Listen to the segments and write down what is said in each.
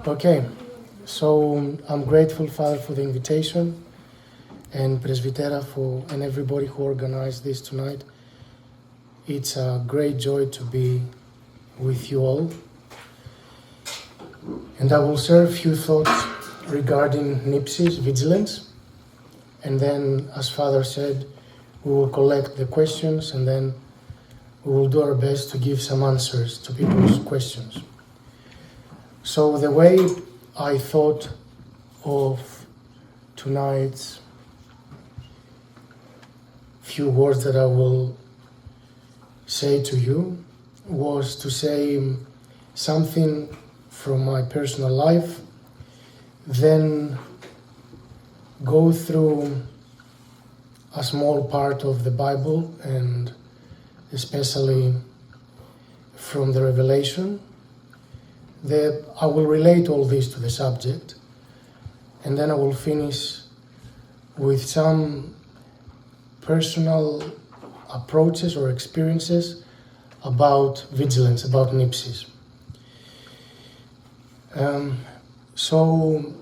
Okay, so I'm grateful, Father, for the invitation, and Presbytera and everybody who organized this tonight. It's a great joy to be with you all. And I will share a few thoughts regarding nipsis, vigilance, and then, as Father said, we will collect the questions and then we will do our best to give some answers to people's questions. So the way I thought of tonight's few words that I will say to you was to say something from my personal life, then go through a small part of the Bible, and especially from the Revelation. I will relate all this to the subject, and then I will finish with some personal approaches or experiences about vigilance, about nipsis. So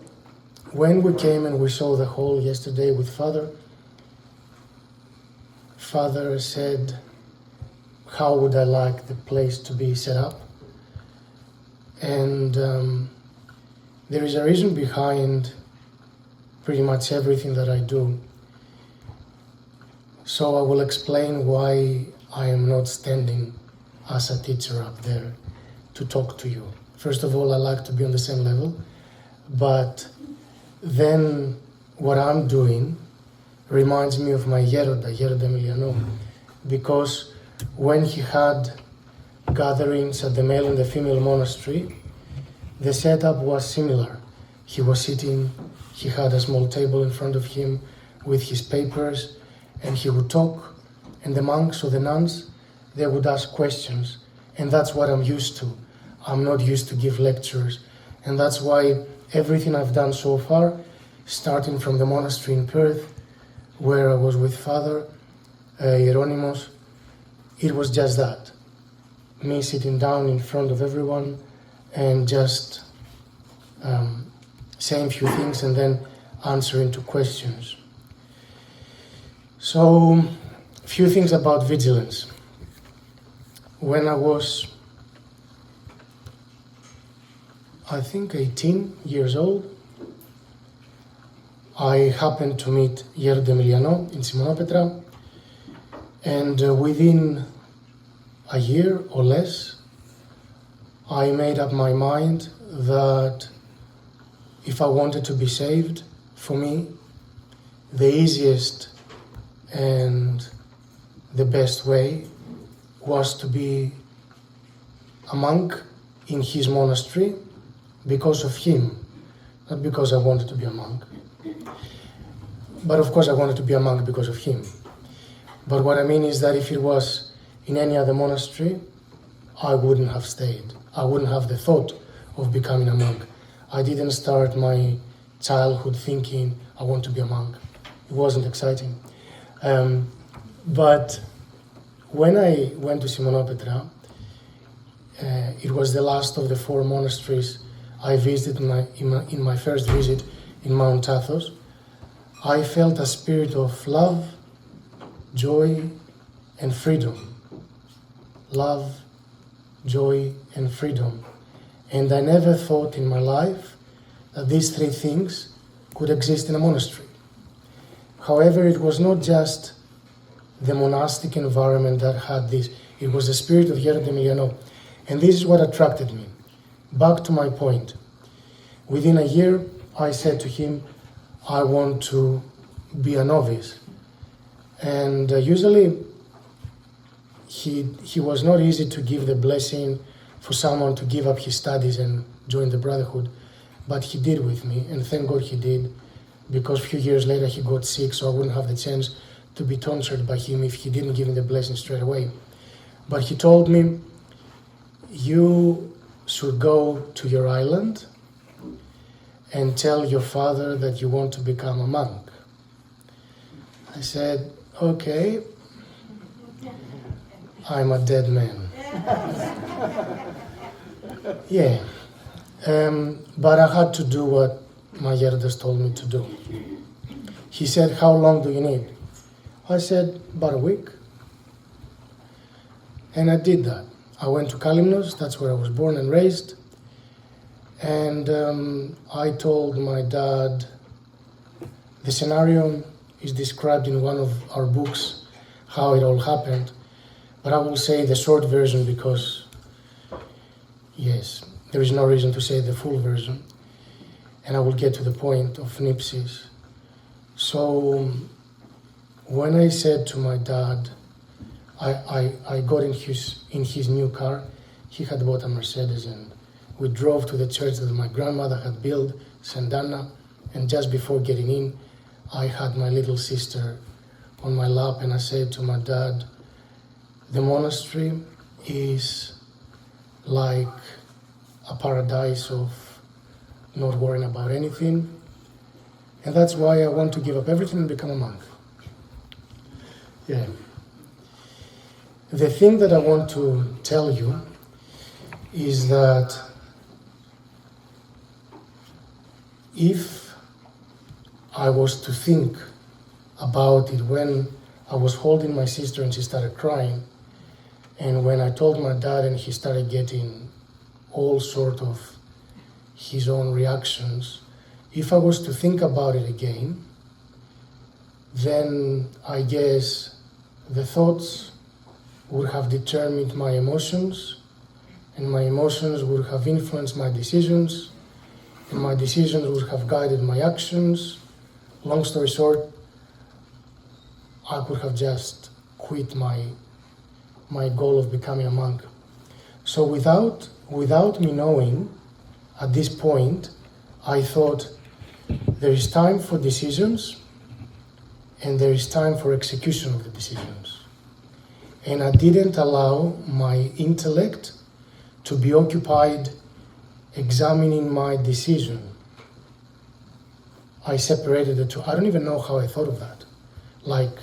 when we came and we saw the hall yesterday with Father said, how would I like the place to be set up? And there is a reason behind pretty much everything that I do. So I will explain why I am not standing as a teacher up there to talk to you. First of all, I like to be on the same level, but then what I'm doing reminds me of my Geronda Emilianos, because when he had gatherings at the male and the female monastery, the setup was similar. He was sitting, he had a small table in front of him with his papers, and he would talk, and the monks or the nuns, they would ask questions, and that's what I'm used to. I'm not used to give lectures, and that's why everything I've done so far, starting from the monastery in Perth, where I was with Father Hieronymus, it was just that. Me sitting down in front of everyone and just saying a few things and then answering to questions. So, a few things about vigilance. When I was, I think, 18 years old, I happened to meet Elder Aimilianos in Simonopetra, and within a year or less, I made up my mind that if I wanted to be saved, for me, the easiest and the best way was to be a monk in his monastery because of him, not because I wanted to be a monk. But of course I wanted to be a monk because of him. But what I mean is that if it was in any other monastery, I wouldn't have stayed. I wouldn't have the thought of becoming a monk. I didn't start my childhood thinking I want to be a monk. It wasn't exciting. But when I went to Simonopetra, it was the last of the 4 monasteries I visited in my first visit in Mount Athos. I felt a spirit of love, joy, and freedom. Love, joy, and freedom. And I never thought in my life that these 3 things could exist in a monastery. However, it was not just the monastic environment that had this. It was the spirit of Elder Aimilianos. And this is what attracted me. Back to my point. Within a year, I said to him, I want to be a novice. And usually, he was not easy to give the blessing for someone to give up his studies and join the brotherhood. But he did with me, and thank God he did, because a few years later he got sick, so I wouldn't have the chance to be tonsured by him if he didn't give me the blessing straight away. But he told me, you should go to your island and tell your father that you want to become a monk. I said, okay, I'm a dead man. Yeah. But I had to do what my elders told me to do. He said, how long do you need? I said, about a week. And I did that. I went to Aimilianos, that's where I was born and raised. And I told my dad, the scenario is described in one of our books, how it all happened. But I will say the short version because, yes, there is no reason to say the full version. And I will get to the point of nipsis. So when I said to my dad, I got in his new car. He had bought a Mercedes, and we drove to the church that my grandmother had built, Sandana. And just before getting in, I had my little sister on my lap, and I said to my dad, the monastery is like a paradise of not worrying about anything. And that's why I want to give up everything and become a monk. Yeah. The thing that I want to tell you is that if I was to think about it when I was holding my sister and she started crying, and when I told my dad and he started getting all sort of his own reactions, if I was to think about it again, then I guess the thoughts would have determined my emotions, and my emotions would have influenced my decisions, and my decisions would have guided my actions. Long story short, I could have just quit my goal of becoming a monk. So without me knowing, at this point, I thought there is time for decisions and there is time for execution of the decisions. And I didn't allow my intellect to be occupied examining my decision. I separated the two. I don't even know how I thought of that. Like,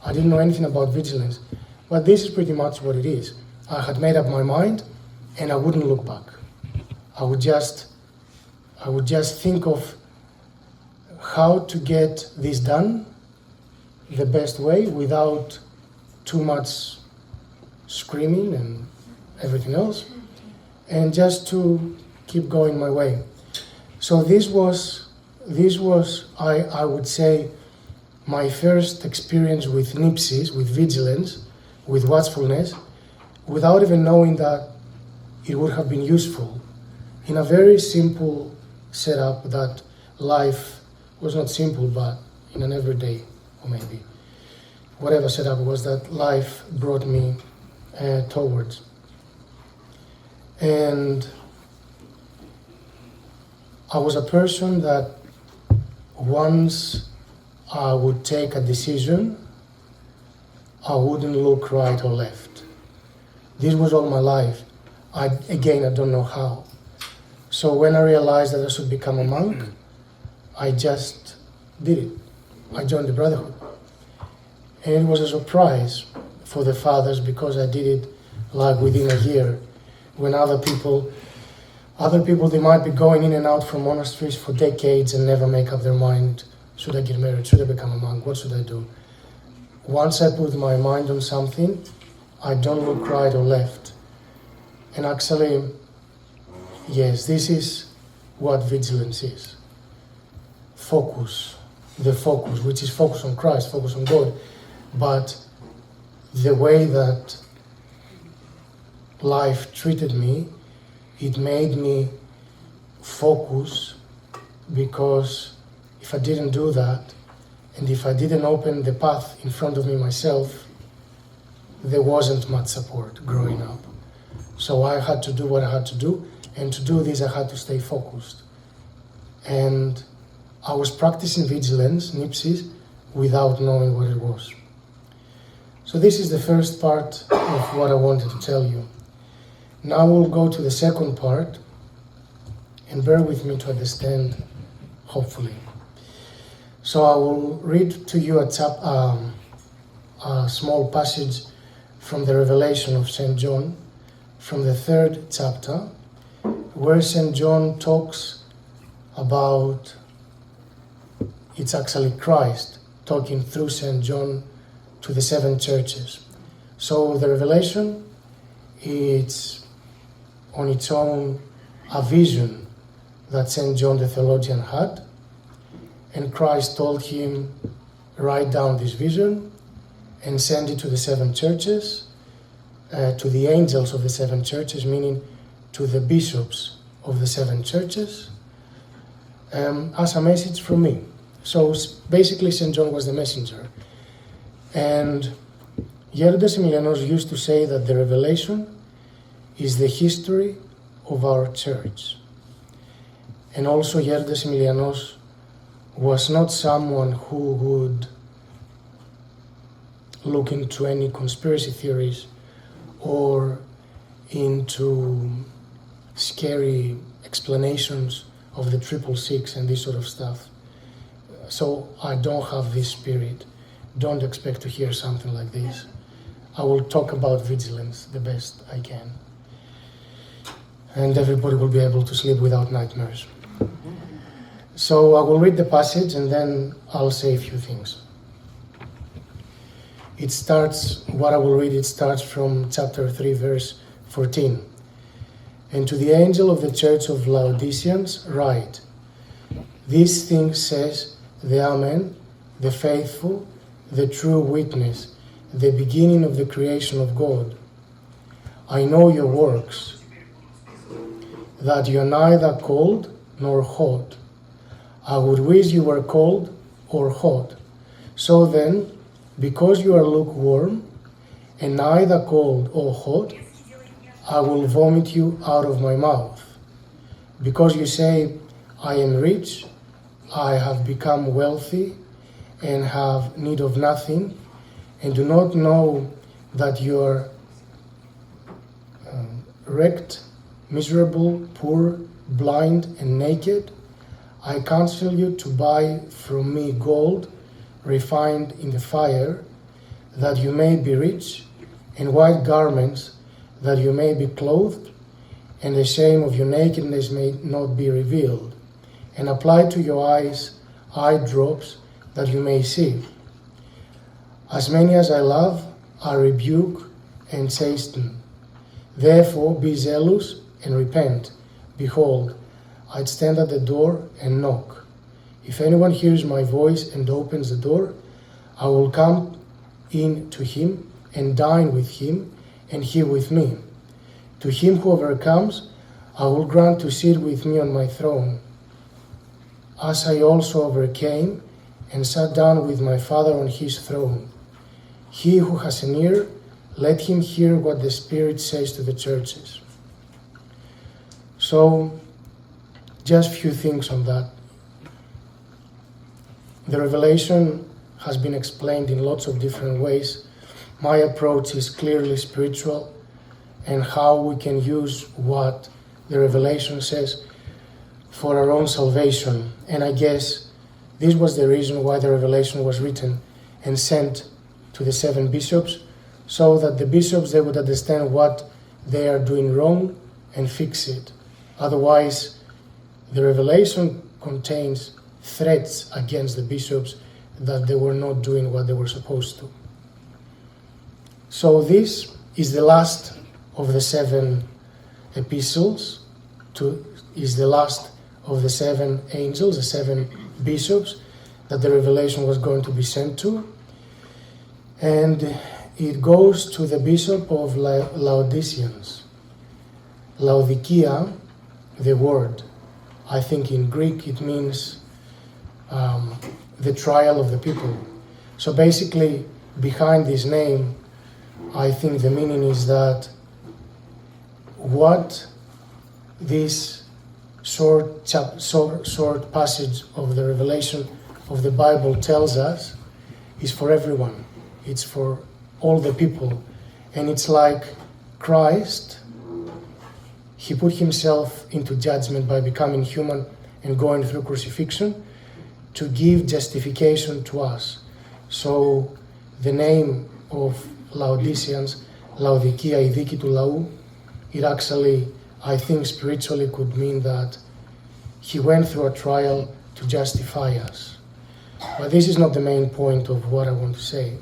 I didn't know anything about vigilance, but this is pretty much what it is. I had made up my mind and I wouldn't look back. I would just think of how to get this done the best way without too much screaming and everything else, and just to keep going my way. So this was I would say my first experience with nipsis, with vigilance, with watchfulness, without even knowing that it would have been useful in a very simple setup that life was not simple, but in an everyday, or maybe whatever setup was that life brought me towards. And I was a person that once I would take a decision, I wouldn't look right or left. This was all my life. I don't know how. So when I realized that I should become a monk, I just did it. I joined the Brotherhood. And it was a surprise for the fathers because I did it like within a year, when other people, they might be going in and out from monasteries for decades and never make up their mind, should I get married, should I become a monk, what should I do? Once I put my mind on something, I don't look right or left. And actually, yes, this is what vigilance is. Focus, which is focus on Christ, focus on God, but the way that life treated me, it made me focus, because if I didn't do that, and if I didn't open the path in front of me myself, there wasn't much support growing up. So I had to do what I had to do, and to do this I had to stay focused. And I was practicing vigilance, nipsis, without knowing what it was. So this is the first part of what I wanted to tell you. Now we'll go to the second part, and bear with me to understand, hopefully. So I will read to you a small passage from the Revelation of St. John, from the 3rd chapter, where St. John talks about, it's actually Christ talking through St. John to the 7 churches. So the revelation, it's on its own a vision that St. John the theologian had, and Christ told him, write down this vision and send it to the 7 churches, to the angels of the 7 churches, meaning to the bishops of the 7 churches, as a message from me. So basically St. John was the messenger. And Elder Aimilianos used to say that the revelation is the history of our church. And also Elder Aimilianos was not someone who would look into any conspiracy theories or into scary explanations of the 666 and this sort of stuff. So I don't have this spirit. Don't expect to hear something like this. I will talk about vigilance the best I can. And everybody will be able to sleep without nightmares. So I will read the passage and then I'll say a few things. It starts from chapter 3, verse 14. And to the angel of the church of Laodiceans write, these things says the Amen, the faithful, the true witness, the beginning of the creation of God. I know your works, that you are neither cold nor hot. I would wish you were cold or hot. So then, because you are lukewarm and neither cold or hot, I will vomit you out of my mouth. Because you say, I am rich, I have become wealthy, and have need of nothing, and do not know that you are wrecked, miserable, poor, blind, and naked, I counsel you to buy from me gold refined in the fire, that you may be rich, and white garments, that you may be clothed, and the shame of your nakedness may not be revealed, and apply to your eyes eye drops, that you may see. As many as I love, I rebuke and chasten. Therefore be zealous and repent. Behold, I stand at the door and knock. If anyone hears my voice and opens the door, I will come in to him and dine with him, and he with me. To him who overcomes, I will grant to sit with me on my throne, as I also overcame and sat down with my Father on his throne. He who has an ear, let him hear what the Spirit says to the churches. So, just a few things on that. The revelation has been explained in lots of different ways. My approach is clearly spiritual, and how we can use what the revelation says for our own salvation. And I guess this was the reason why the revelation was written and sent to the 7 bishops, so that the bishops, they would understand what they are doing wrong and fix it. Otherwise, the revelation contains threats against the bishops that they were not doing what they were supposed to. So this is the last of the 7 epistles, is the last of the 7 angels, the 7 bishops that the revelation was going to be sent to. And it goes to the bishop of Laodiceans. Laodicea, the word, I think in Greek it means the trial of the people. So basically, behind this name, I think the meaning is that what this short passage of the revelation of the Bible tells us is for everyone. It's for all the people. And it's like Christ, he put himself into judgment by becoming human and going through crucifixion to give justification to us. So the name of Laodiceans, Laodicea, η δίκη του λαού, it actually I think spiritually could mean that he went through a trial to justify us. But this is not the main point of what I want to say.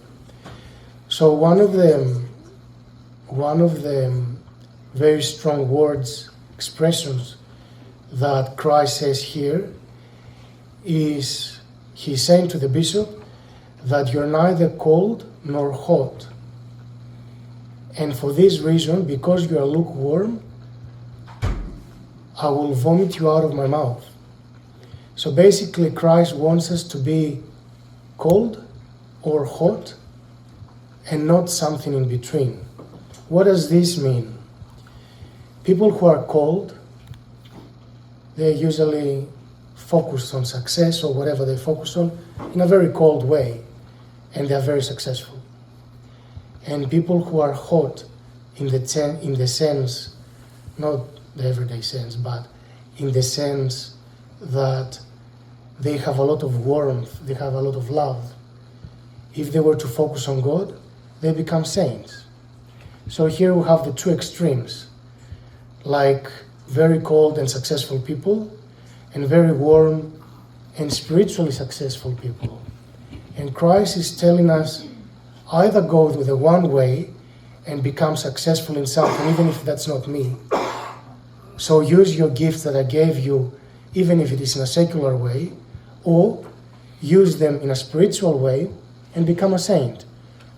So one of the very strong words, expressions that Christ says here is, he's saying to the bishop that you're neither cold nor hot. And for this reason, because you are lukewarm, I will vomit you out of my mouth. So basically, Christ wants us to be cold or hot and not something in between. What does this mean? People who are cold, they're usually focused on success or whatever they focus on in a very cold way, and they're very successful. And people who are hot in the sense, not the everyday sense, but in the sense that they have a lot of warmth, they have a lot of love. If they were to focus on God, they become saints. So here we have the two extremes, like very cold and successful people, and very warm and spiritually successful people. And Christ is telling us, either go with the one way and become successful in something, even if that's not me. So use your gifts that I gave you, even if it is in a secular way, or use them in a spiritual way and become a saint.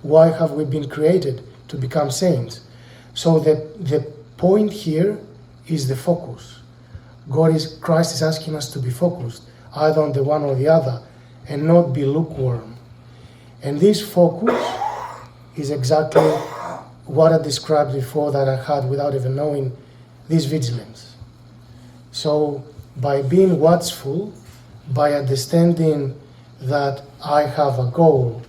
Why have we been created? To become saints. So the point here is the focus. Christ is asking us to be focused, either on the one or the other, and not be lukewarm. And this focus is exactly what I described before that I had without even knowing, this vigilance. So by being watchful, by understanding that I have a goal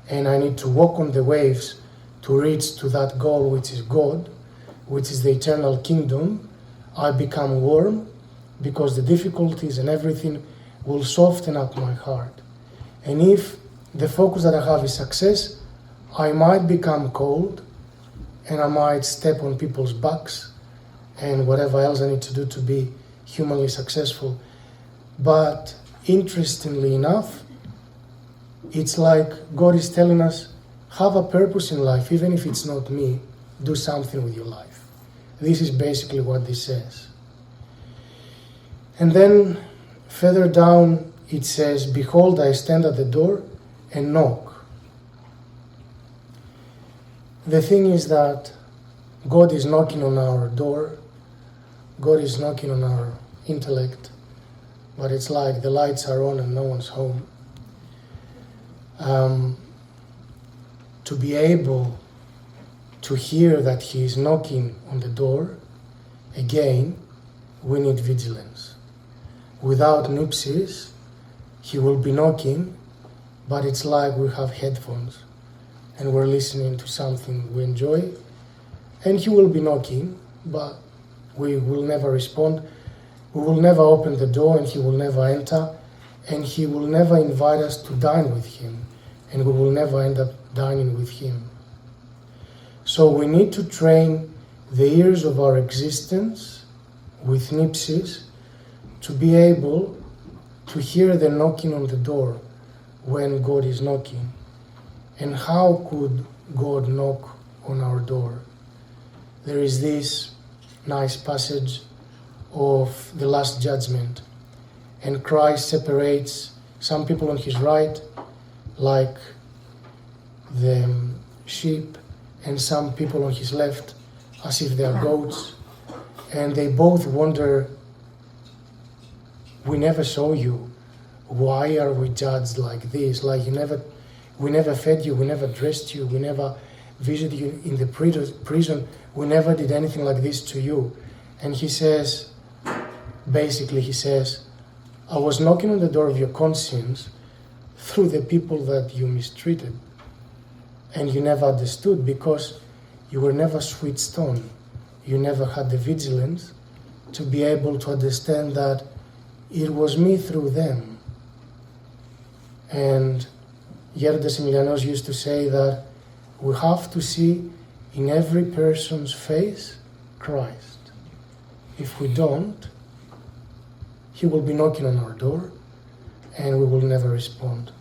and I need to walk on the waves to reach to that goal, which is God, which is the eternal kingdom, I become warm because the difficulties and everything will soften up my heart. And if the focus that I have is success, I might become cold and I might step on people's backs and whatever else I need to do to be humanly successful. But interestingly enough, it's like God is telling us, have a purpose in life, even if it's not me, do something with your life. This is basically what this says. And then further down it says, behold, I stand at the door and knock. The thing is that God is knocking on our door, God is knocking on our intellect, but it's like the lights are on and no one's home. To be able to hear that He is knocking on the door, again, we need vigilance. Without nipsis, He will be knocking, but it's like we have headphones and we're listening to something we enjoy, and He will be knocking, but we will never respond. We will never open the door and He will never enter, and He will never invite us to dine with Him, and we will never end up dining with Him. So we need to train the ears of our existence with nipsis to be able to hear the knocking on the door when God is knocking. And how could God knock on our door? There is this nice passage of the Last Judgment, and Christ separates some people on His right, like the sheep, and some people on His left, as if they are goats, and they both wonder, we never saw you. Why are we judged like this? Like we never fed you, we never dressed you, we never visited you in the prison, we never did anything like this to you. And He says, basically He says, I was knocking on the door of your conscience through the people that you mistreated. And you never understood because you were never switched on. You never had the vigilance to be able to understand that it was me through them. And Elder Aimilianos used to say that we have to see in every person's face Christ. If we don't, he will be knocking on our door and we will never respond.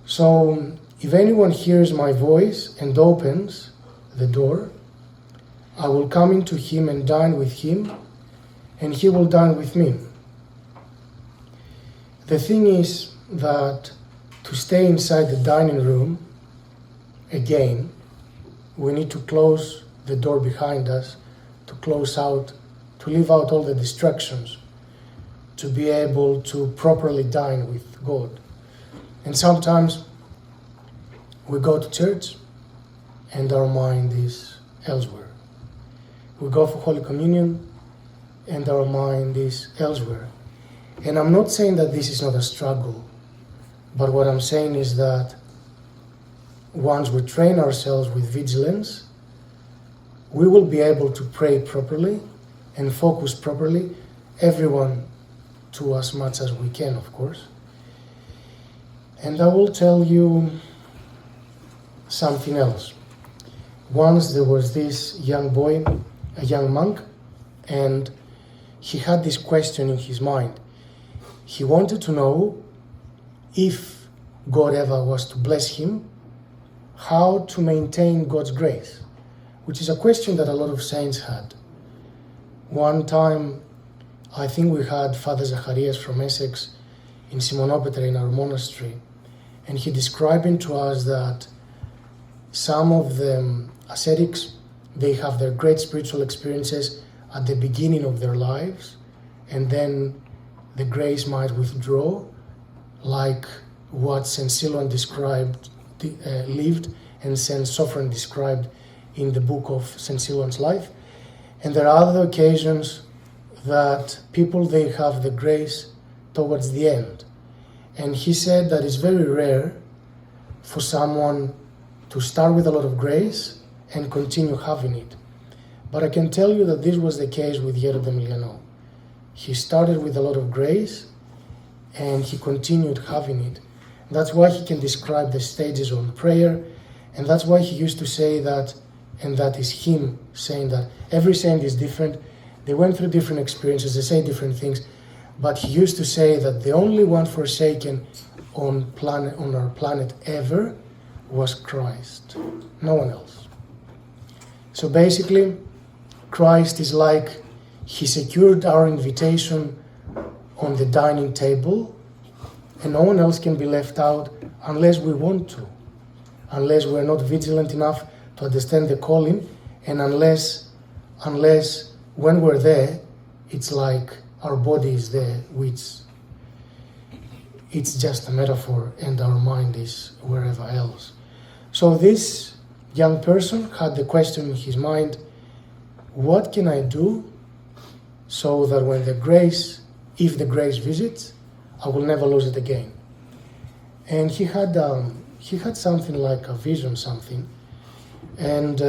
So if anyone hears my voice and opens the door, I will come into him and dine with him, and he will dine with me. The thing is that to stay inside the dining room, again, we need to close the door behind us, to leave out all the distractions, to be able to properly dine with God. And sometimes we go to church and our mind is elsewhere. We go for Holy Communion and our mind is elsewhere. And I'm not saying that this is not a struggle, but what I'm saying is that once we train ourselves with vigilance, we will be able to pray properly and focus properly, everyone to as much as we can, of course. And I will tell you something else. Once there was this young boy, a young monk, and he had this question in his mind. He wanted to know if God ever was to bless him, how to maintain God's grace, which is a question that a lot of saints had. One time, I think we had Father Zacharias from Essex in Simonopetra in our monastery, and he describing to us that some of the ascetics, they have their great spiritual experiences at the beginning of their lives, and then the grace might withdraw, like what St. Silouan lived and St. Sophron described in the book of St. Silouan's life. And there are other occasions that people, they have the grace towards the end. And he said that it's very rare for someone to start with a lot of grace and continue having it. But I can tell you that this was the case with Elder Aimilianos. He started with a lot of grace and he continued having it. That's why he can describe the stages on prayer, and that's why he used to say that, and that is him saying that every saint is different. They went through different experiences, they say different things, but he used to say that the only one forsaken on our planet ever was Christ, no one else. So basically, Christ is like he secured our invitation on the dining table, and no one else can be left out unless we want to, unless we're not vigilant enough to understand the calling, and unless when we're there, it's like our body is there, which it's just a metaphor, and our mind is wherever else. So this young person had the question in his mind, what can I do so that when if the grace visits, I will never lose it again? And he had something like a vision, and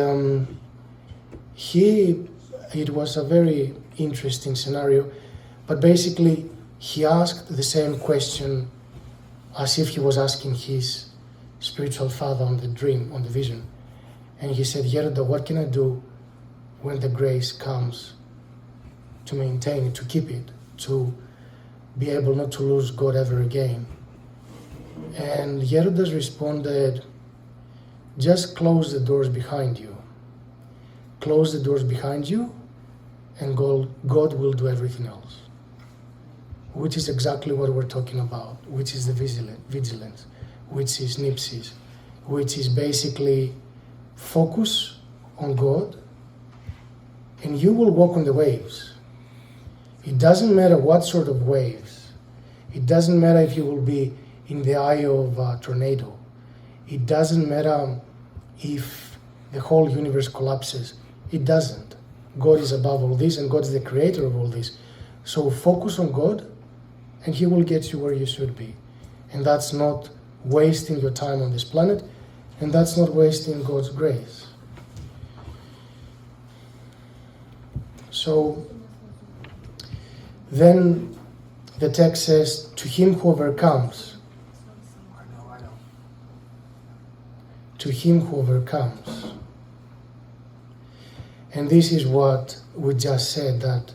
it was a very interesting scenario. But basically, he asked the same question as if he was asking his spiritual father on the dream, on the vision. And he said, Geronda, what can I do when the grace comes to maintain it, to keep it, to be able not to lose God ever again? And Geronda responded, just close the doors behind you. Close the doors behind you, and God will do everything else. Which is exactly what we're talking about, which is the vigilance, which is nipsis, which is basically focus on God, and you will walk on the waves. It doesn't matter what sort of waves. It doesn't matter if you will be in the eye of a tornado. It doesn't matter if the whole universe collapses. It doesn't. God is above all this, and God is the creator of all this. So focus on God, and He will get you where you should be. And that's not wasting your time on this planet, and that's not wasting God's grace. So then the text says, to him who overcomes. To him who overcomes. And this is what we just said, that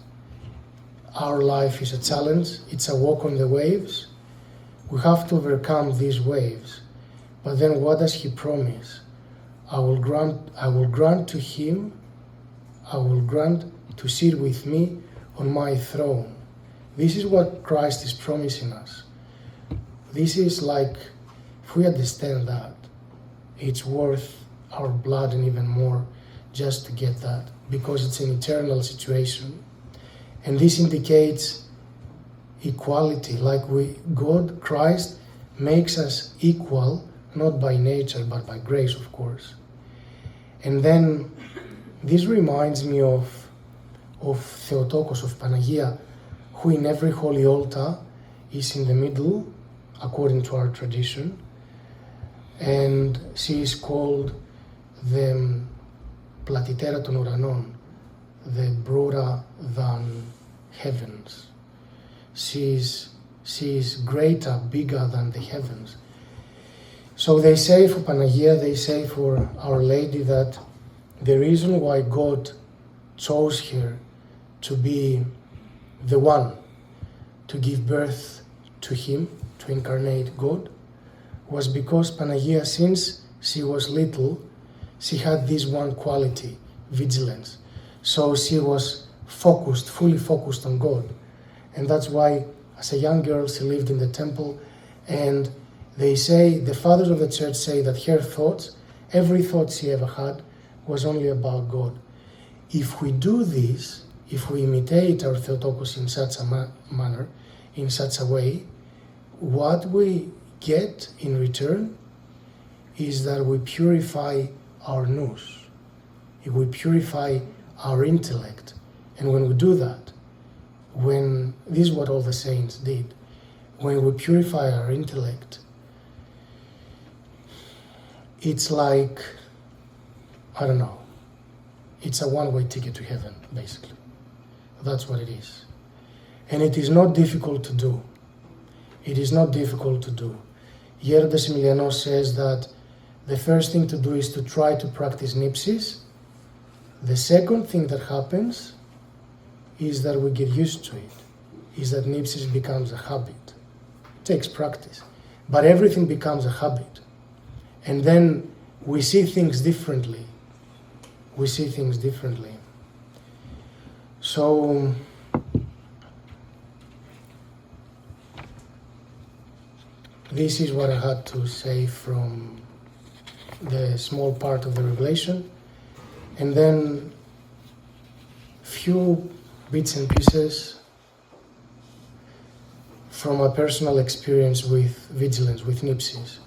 our life is a challenge, it's a walk on the waves. We have to overcome these waves. But then what does he promise? I will grant to him, I will grant to sit with me on my throne. This is what Christ is promising us. This is like, if we understand that, it's worth our blood and even more just to get that, because it's an eternal situation. And this indicates equality, like God, Christ, makes us equal, not by nature, but by grace, of course. And then this reminds me of Theotokos, of Panagia, who in every holy altar is in the middle, according to our tradition, and she is called the Platitera των ουρανών, the broader than heavens. She is greater, bigger than the heavens. So they say for Panagia, they say for Our Lady, that the reason why God chose her to be the one to give birth to him, to incarnate God, was because Panagia, since she was little, she had this one quality, vigilance. So she was focused, fully focused on God. And that's why, as a young girl, she lived in the temple. And they say, the fathers of the church say that her thoughts, every thought she ever had, was only about God. If we do this, if we imitate our Theotokos in such a manner, in such a way, what we get in return is that we purify our nous, we purify our intellect. And when we do that, this is what all the saints did, when we purify our intellect, it's like, I don't know, it's a one-way ticket to heaven, basically. That's what it is. And it is not difficult to do. It is not difficult to do. Elder Aimilianos says that the first thing to do is to try to practice nipsis. The second thing that happens is that we get used to it, is that nipsis becomes a habit. It takes practice. But everything becomes a habit. And then we see things differently. We see things differently. So, this is what I had to say from the small part of the revelation. And then few bits and pieces from a personal experience with vigilance, with nipsis.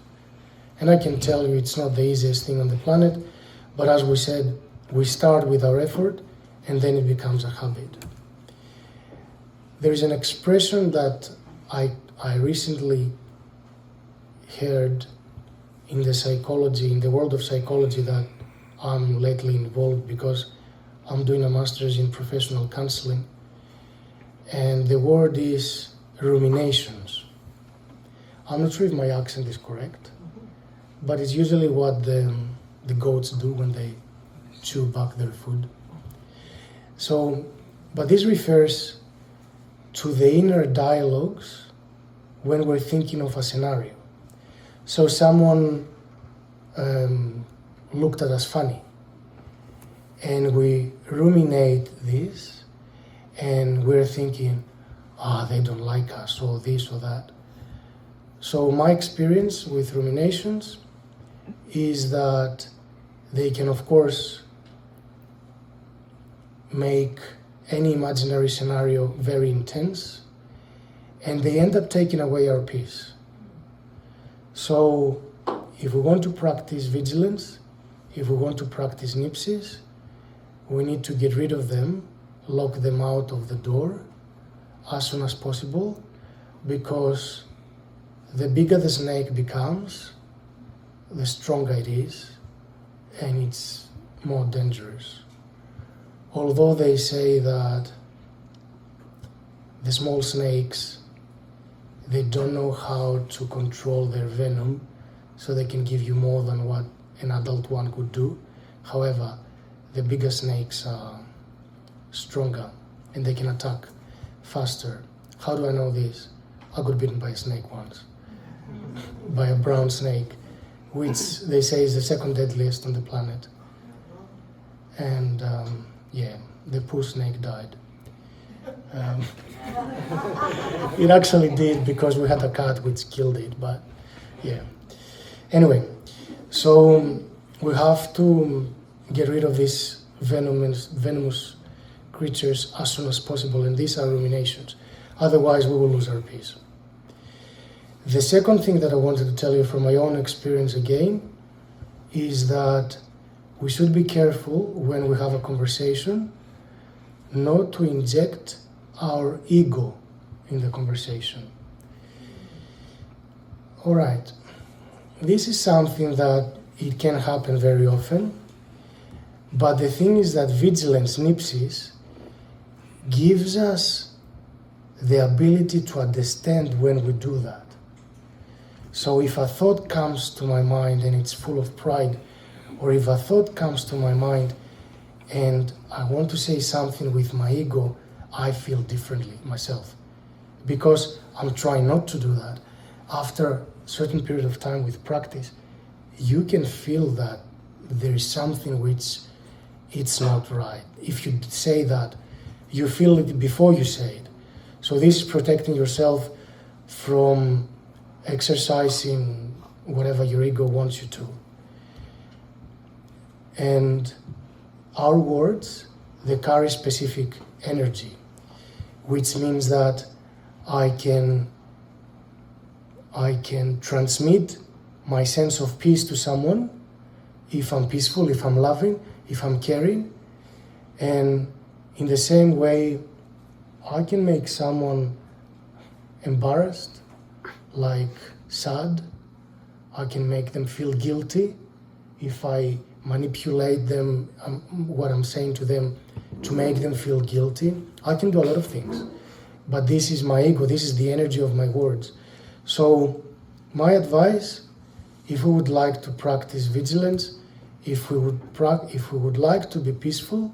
And I can tell you it's not the easiest thing on the planet, but as we said, we start with our effort and then it becomes a habit. There is an expression that I recently heard in the world of psychology that I'm lately involved because I'm doing a master's in professional counseling, and the word is ruminations. I'm not sure if my accent is correct, but it's usually what the goats do when they chew back their food. So, but this refers to the inner dialogues when we're thinking of a scenario. So someone looked at us funny, and we ruminate this, and we're thinking, they don't like us, or this or that. So my experience with ruminations is that they can, of course, make any imaginary scenario very intense, and they end up taking away our peace. So if we want to practice vigilance, if we want to practice nipsis, we need to get rid of them, lock them out of the door as soon as possible, because the bigger the snake becomes, the stronger it is, and it's more dangerous. Although they say that the small snakes, they don't know how to control their venom, so they can give you more than what an adult one could do. However, the bigger snakes are stronger and they can attack faster. How do I know this? I got bitten by a snake once, by a brown snake, which they say is the second deadliest on the planet. And the poor snake died. It actually did, because we had a cat which killed it, but yeah. Anyway, so we have to get rid of these venomous creatures as soon as possible, and these are ruminations. Otherwise, we will lose our peace. The second thing that I wanted to tell you from my own experience again is that we should be careful when we have a conversation not to inject our ego in the conversation. All right, this is something that it can happen very often, but the thing is that vigilance, nipsis, gives us the ability to understand when we do that. So if a thought comes to my mind and it's full of pride, or if a thought comes to my mind and I want to say something with my ego, I feel differently myself, because I'm trying not to do that. After a certain period of time with practice, you can feel that there is something which it's not right. If you say that, you feel it before you say it. So this is protecting yourself from exercising whatever your ego wants you to. And our words, they carry specific energy, which means that I can transmit my sense of peace to someone if I'm peaceful, if I'm loving, if I'm caring. And in the same way, I can make someone embarrassed, like sad. I can make them feel guilty if I manipulate them, what I'm saying to them, to make them feel guilty. I can do a lot of things, but this is my ego, this is the energy of my words. So my advice, if we would like to practice vigilance, if we would like to be peaceful,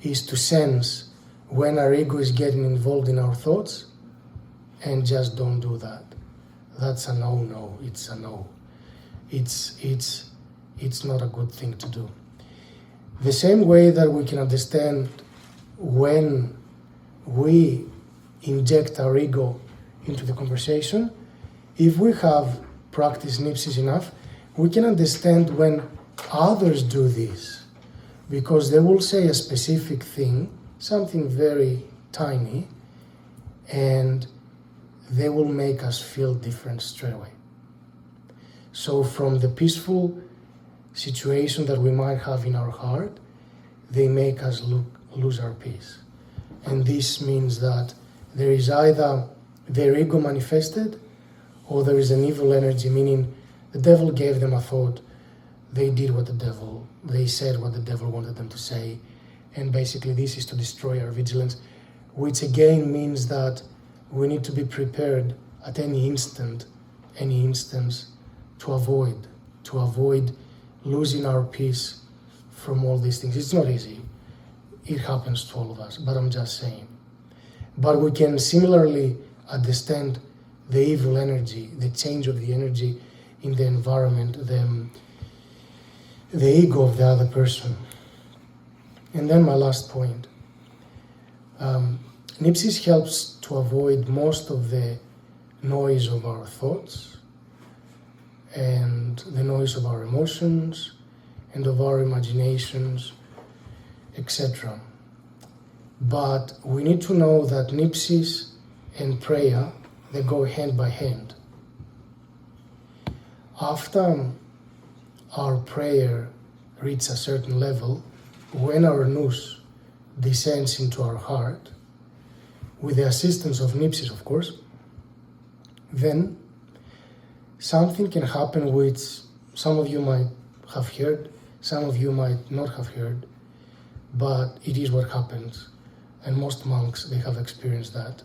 is to sense when our ego is getting involved in our thoughts, and just don't do that. That's a no. It's a no. It's not a good thing to do. The same way that we can understand when we inject our ego into the conversation, if we have practiced nipsis enough, we can understand when others do this, because they will say a specific thing, something very tiny, and they will make us feel different straight away. So from the peaceful situation that we might have in our heart, they make us lose our peace. And this means that there is either their ego manifested, or there is an evil energy, meaning the devil gave them a thought, they did they said what the devil wanted them to say, and basically this is to destroy our vigilance, which again means that we need to be prepared at any instance to avoid losing our peace from all these things. It's not easy. It happens to all of us, but I'm just saying. But we can similarly understand the evil energy, the change of the energy in the environment, the ego of the other person. And then my last point. Nipsis helps to avoid most of the noise of our thoughts and the noise of our emotions and of our imaginations, etc. But we need to know that nipsis and prayer, they go hand by hand. After our prayer reaches a certain level, when our nous descends into our heart, with the assistance of nipsis, of course, then something can happen which some of you might have heard, some of you might not have heard, but it is what happens, and most monks, they have experienced that.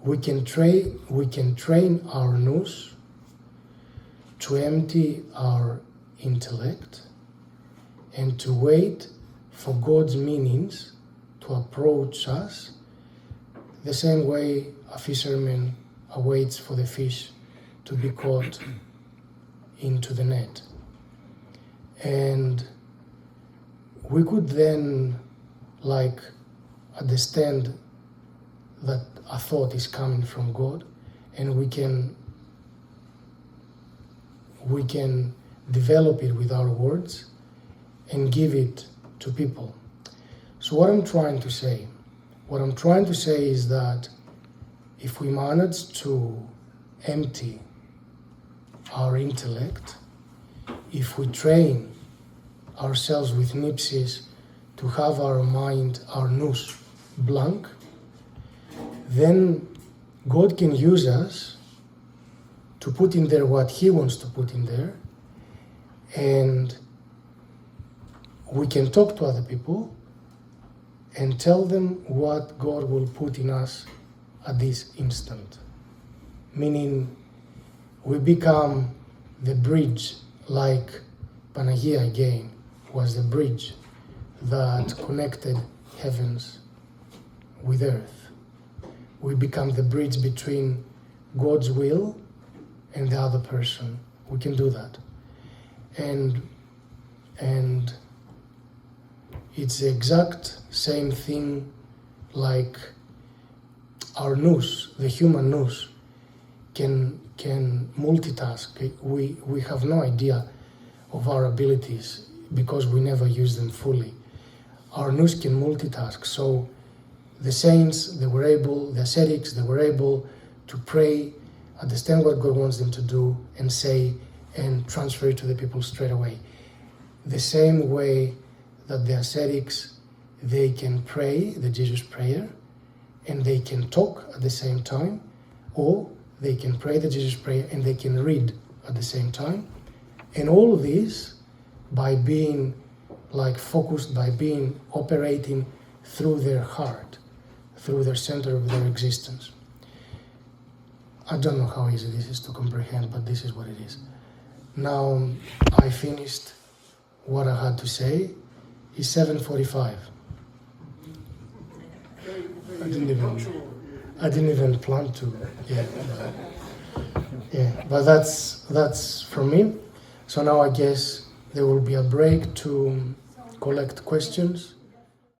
We can train our nous to empty our intellect and to wait for God's meanings to approach us the same way a fisherman awaits for the fish to be caught into the net. And we could then understand that a thought is coming from God, and we can develop it with our words and give it to people. So what I'm trying to say is that if we manage to empty our intellect, if we train ourselves with nipsis to have our mind, our nous, blank, then God can use us to put in there what He wants to put in there, and we can talk to other people and tell them what God will put in us at this instant. Meaning, we become the bridge, like Panagia again was the bridge that connected heavens with earth. We become the bridge between God's will and the other person. We can do that. And it's the exact same thing like our nous, the human nous, can multitask. We have no idea of our abilities because we never use them fully. Our nous can multitask. So the saints, the ascetics, they were able to pray, understand what God wants them to do, and say, and transfer it to the people straight away. The same way that the ascetics, they can pray the Jesus prayer, and they can talk at the same time, or they can pray the Jesus prayer and they can read at the same time. And all of this by being focused, by being operating through their heart, through their center of their existence. I don't know how easy this is to comprehend, but this is what it is. Now, I finished what I had to say. It's 7:45. I didn't even plan to. But that's from me. So now I guess there will be a break to collect questions